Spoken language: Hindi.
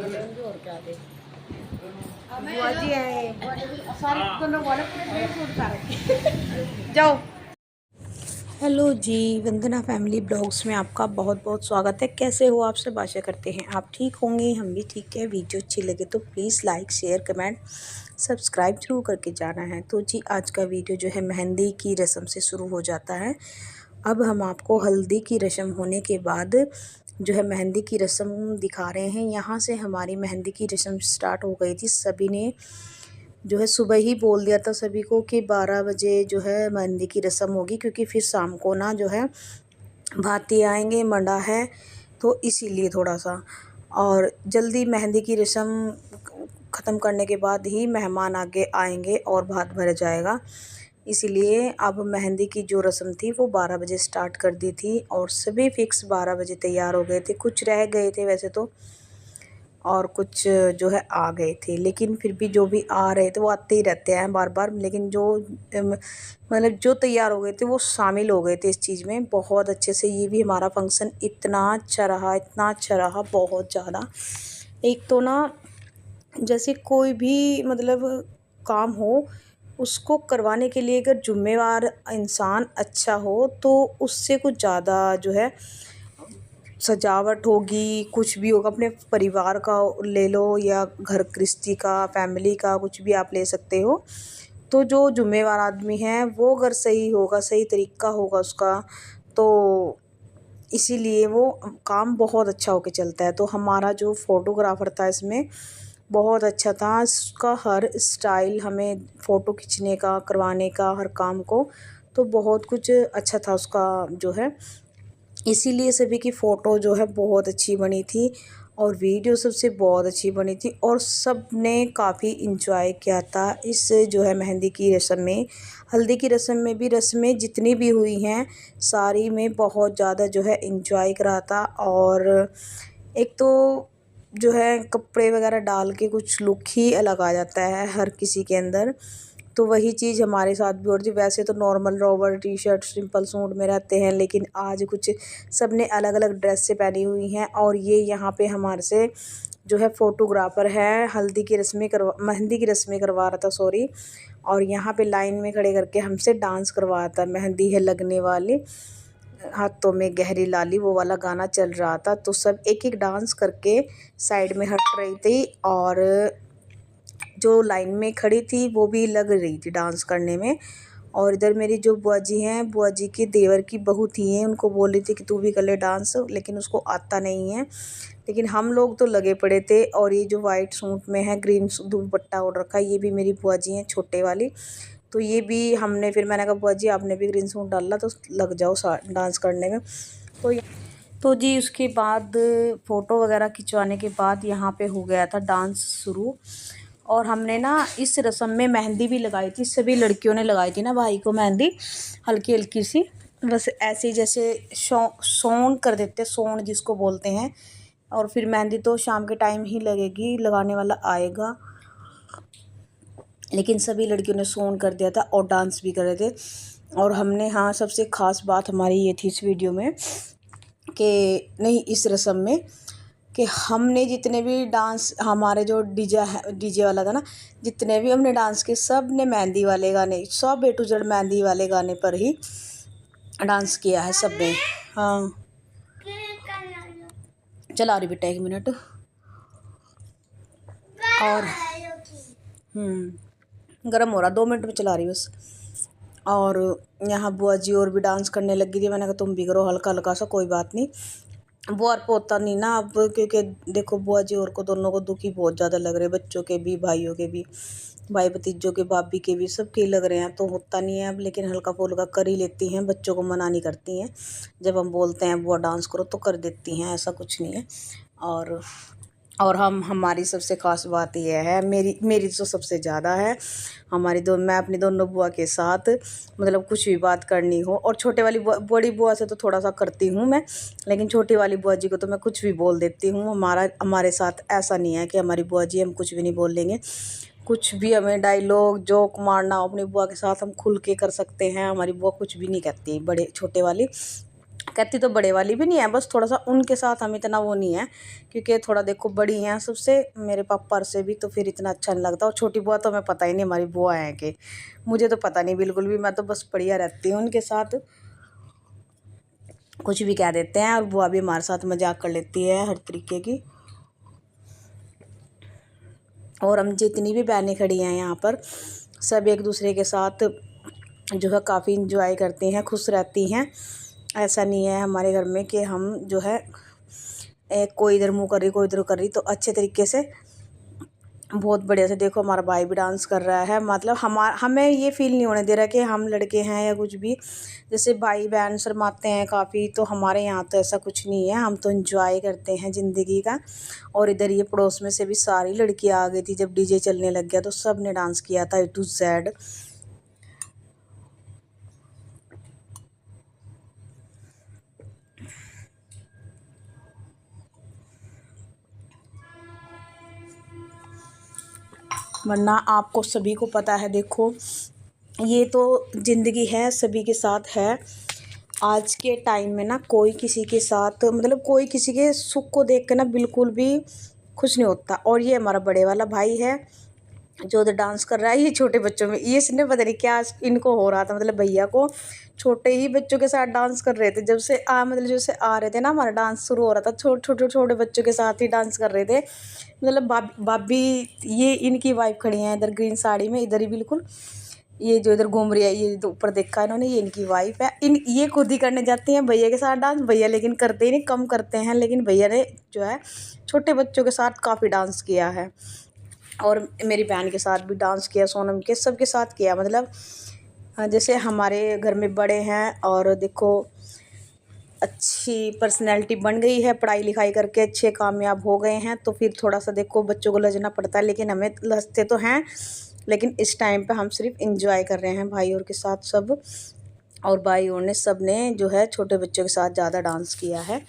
लेंगे और क्या दे। बुआ जी आए सारे दोनों वाले पूरे सूट उतार रखे। जाओ। हेलो जी, वंदना फैमिली ब्लॉग्स में आपका बहुत बहुत स्वागत है। कैसे हो आप सब? आशा करते हैं आप ठीक होंगे, हम भी ठीक है। वीडियो अच्छी लगे तो please like share comment subscribe जरूर करके जाना है। तो जी आज का वीडियो जो है मेहंदी की रस्म से शुरू हो जाता है। अब हम आपको हल्दी की रस्म होने के बाद जो है मेहंदी की रस्म दिखा रहे हैं। यहाँ से हमारी मेहंदी की रस्म स्टार्ट हो गई थी। सभी ने जो है सुबह ही बोल दिया था सभी को कि 12 बजे जो है मेहंदी की रस्म होगी, क्योंकि फिर शाम को ना जो है भाती आएंगे, मंडा है, तो इसीलिए थोड़ा सा और जल्दी मेहंदी की रस्म ख़त्म करने के बाद ही मेहमान आगे आएंगे और भात भर जाएगा। इसीलिए अब मेहंदी की जो रस्म थी वो 12 बजे स्टार्ट कर दी थी और सभी फिक्स 12 बजे तैयार हो गए थे। कुछ रह गए थे वैसे तो और कुछ जो है आ गए थे, लेकिन फिर भी जो भी आ रहे थे वो आते ही रहते हैं बार बार। लेकिन जो मतलब जो तैयार हो गए थे वो शामिल हो गए थे इस चीज़ में बहुत अच्छे से। ये भी हमारा फंक्शन इतना अच्छा रहा, इतना अच्छा रहा, बहुत ज़्यादा। एक तो ना जैसे कोई भी मतलब काम हो उसको करवाने के लिए अगर जिम्मेवार इंसान अच्छा हो तो उससे कुछ ज़्यादा जो है सजावट होगी, कुछ भी होगा। अपने परिवार का ले लो या घर गृहस्थी का, फैमिली का, कुछ भी आप ले सकते हो। तो जो ज़िम्मेवार आदमी है वो अगर सही होगा, सही तरीका होगा उसका, तो इसीलिए वो काम बहुत अच्छा होके चलता है। तो हमारा जो फ़ोटोग्राफ़र था इसमें बहुत अच्छा था। उसका हर स्टाइल हमें फ़ोटो खींचने का, करवाने का, हर काम को तो बहुत कुछ अच्छा था उसका जो है। इसीलिए सभी की फ़ोटो जो है बहुत अच्छी बनी थी और वीडियो सबसे बहुत अच्छी बनी थी और सब ने काफ़ी इंजॉय किया था इस जो है मेहंदी की रस्म में। हल्दी की रस्म में भी रस्में जितनी भी हुई हैं सारी में बहुत ज़्यादा जो है इंजॉय करा था। और एक तो जो है कपड़े वगैरह डाल के कुछ लुक ही अलग आ जाता है हर किसी के अंदर। तो वही चीज़ हमारे साथ भी हो रही थी। वैसे तो normal lower T shirt simple suit में रहते हैं, लेकिन आज कुछ सब ने अलग अलग ड्रेसें पहनी हुई हैं। और ये यहाँ पे हमारे से जो है फ़ोटोग्राफ़र है हल्दी की रस्में करवा मेहंदी की रस्में करवा रहा था, सॉरी। और यहाँ पे लाइन में खड़े करके हमसे डांस करवाया था। मेहंदी है लगने वाली, हाथों में गहरी लाली, वो वाला गाना चल रहा था। तो सब एक एक डांस करके साइड में हट रही थी और जो लाइन में खड़ी थी वो भी लग रही थी डांस करने में। और इधर मेरी जो बुआ जी हैं, बुआ जी के देवर की बहू थी हैं, उनको बोल रही थी कि तू भी कर ले डांस, लेकिन उसको आता नहीं है। लेकिन हम लोग तो लगे पड़े थे। और ये जो वाइट सूट में है ग्रीन दुपट्टा ओढ़ रखा है, ये भी मेरी बुआ जी हैं छोटे वाली। तो ये भी हमने फिर मैंने कहा बुआ जी आपने भी ग्रीन सूट डाला तो लग जाओ डांस करने में। तो तो जी उसके बाद फ़ोटो वगैरह खिंचवाने के बाद यहाँ पे हो गया था डांस शुरू। और हमने ना इस रस्म में मेहंदी भी लगाई थी, सभी लड़कियों ने लगाई थी ना भाई को मेहंदी, हल्की हल्की सी, बस ऐसे ही जैसे सोन कर देते, सोन जिसको बोलते हैं। और फिर मेहंदी तो शाम के टाइम ही लगेगी, लगाने वाला आएगा। लेकिन सभी लड़कियों ने सोन कर दिया था और डांस भी कर रहे थे। और हमने, हाँ, सबसे ख़ास बात हमारी ये थी इस वीडियो में कि नहीं, इस रस्म में कि हमने जितने भी डांस, हमारे जो डीजे वाला था ना, जितने भी हमने डांस किए सब ने मेहंदी वाले गाने, सब ए टू जेड मेहंदी वाले गाने पर ही डांस किया है सब ने। हाँ चला रही बेटा, 1 मिनट। और गर्म हो रहा, 2 मिनट में चला रही बस। और यहाँ बुआ जी और भी डांस करने लगी थी। मैंने कहा तुम भी करो हल्का हल्का सा, कोई बात नहीं। बुआ और पोता नहीं ना अब, क्योंकि देखो बुआ जी और को दोनों को दुखी बहुत ज़्यादा लग रहे हैं, बच्चों के भी, भाइयों के भी, भाई भतीजों के, भाभी के भी, सबके लग रहे हैं। तो होता नहीं है अब, लेकिन हल्का फुल्का कर ही लेती हैं, बच्चों को मना नहीं करती हैं। जब हम बोलते हैं बुआ डांस करो तो कर देती हैं, ऐसा कुछ नहीं है। और हमारी सबसे ख़ास बात यह है, मेरी तो सबसे ज़्यादा है, मैं अपनी दोनों बुआ के साथ मतलब कुछ भी बात करनी हो, और छोटे वाली बड़ी बुआ से तो थोड़ा सा करती हूँ मैं, लेकिन छोटी वाली बुआ जी को तो मैं कुछ भी बोल देती हूँ। हमारे साथ ऐसा नहीं है कि हमारी बुआ जी हम कुछ भी नहीं बोल लेंगे। कुछ भी हमें डायलॉग जोक मारना हो अपनी बुआ के साथ हम खुल के कर सकते हैं। हमारी बुआ कुछ भी नहीं कहती, बड़े छोटे वाली। कहती तो बड़े वाली भी नहीं है, बस थोड़ा सा उनके साथ हम इतना वो नहीं है, क्योंकि थोड़ा देखो बड़ी हैं सबसे, मेरे पापा से भी, तो फिर इतना अच्छा नहीं लगता। और छोटी बुआ तो हमें पता ही नहीं हमारी बुआ है कि, मुझे तो पता नहीं बिल्कुल भी, मैं तो बस बढ़िया रहती हूँ उनके साथ, कुछ भी कह देते हैं। और बुआ भी हमारे साथ मजाक कर लेती है हर तरीके की। और हम जितनी भी बहनें खड़ी हैं यहाँ पर, सब एक दूसरे के साथ जो है काफ़ी इंजॉय करती हैं, खुश रहती हैं। ऐसा नहीं है हमारे घर में कि हम जो है कोई इधर मुँह कर रही कोई इधर कर रही, तो अच्छे तरीके से बहुत बढ़िया से देखो हमारा भाई भी डांस कर रहा है। मतलब हमें ये फील नहीं होने दे रहा कि हम लड़के हैं या कुछ भी, जैसे भाई बहन शर्माते हैं काफ़ी, तो हमारे यहाँ तो ऐसा कुछ नहीं है, हम तो एंजॉय करते हैं ज़िंदगी का। और इधर ये पड़ोस में से भी सारी लड़कियाँ आ गई थी जब डीजे चलने लग गया, तो सब ने डांस किया था A to Z। वरना आपको सभी को पता है, देखो ये तो ज़िंदगी है, सभी के साथ है। आज के टाइम में ना कोई किसी के साथ, मतलब कोई किसी के सुख को देख के ना बिल्कुल भी खुश नहीं होता। और ये हमारा बड़े वाला भाई है जो उधर डांस कर रहा है, ये छोटे बच्चों में, ये इसने पता नहीं क्या इनको हो रहा था, मतलब भैया को छोटे ही बच्चों के साथ डांस कर रहे थे। जब से मतलब जब से आ रहे थे ना, हमारा डांस शुरू हो रहा था, छोटे छोटे बच्चों के साथ ही डांस कर रहे थे। मतलब भाभी, ये इनकी वाइफ खड़ी हैं इधर ग्रीन साड़ी में, इधर ही बिल्कुल, ये जो इधर घूम रही है, ये तो ऊपर देखा इन्होंने, ये इनकी वाइफ है। ये खुद ही करने जाती हैं भैया के साथ डांस, भैया लेकिन करते ही नहीं, कम करते हैं, लेकिन भैया ने जो है छोटे बच्चों के साथ काफ़ी डांस किया है। और मेरी बहन के साथ भी डांस किया, सोनम के, सबके साथ किया। मतलब जैसे हमारे घर में बड़े हैं और देखो अच्छी पर्सनैलिटी बन गई है, पढ़ाई लिखाई करके अच्छे कामयाब हो गए हैं, तो फिर थोड़ा सा देखो बच्चों को लजना पड़ता है, लेकिन हमें लजते तो हैं, लेकिन इस टाइम पे हम सिर्फ इंजॉय कर रहे हैं भाई और के साथ सब। और भाई और ने सब ने जो है छोटे बच्चों के साथ ज़्यादा डांस किया है।